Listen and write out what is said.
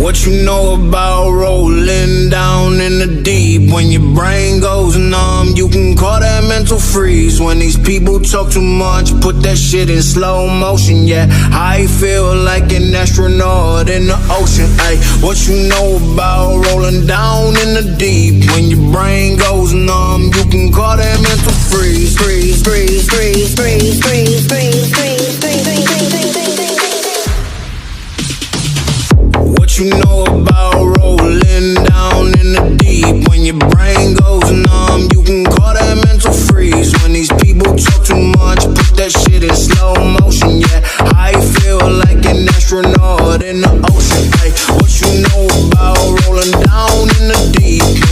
What you know about rolling down in the deep? When your brain goes numb, you can call that mental freeze. When these people talk too much, put that shit in slow motion. Yeah, I feel like an astronaut in the ocean. Ay, what you know about rolling down in the deep? When your brain goes numb, you can call that mental freeze. Freeze, freeze, freeze, freeze, freeze, freeze, freeze, freeze, freeze, freeze, freeze. What you know about rolling down in the deep? When your brain goes numb, you can call that mental freeze. When these people talk too much, put that shit in slow motion. Yeah, I feel like an astronaut in the ocean. Ay, what you know about rolling down in the deep?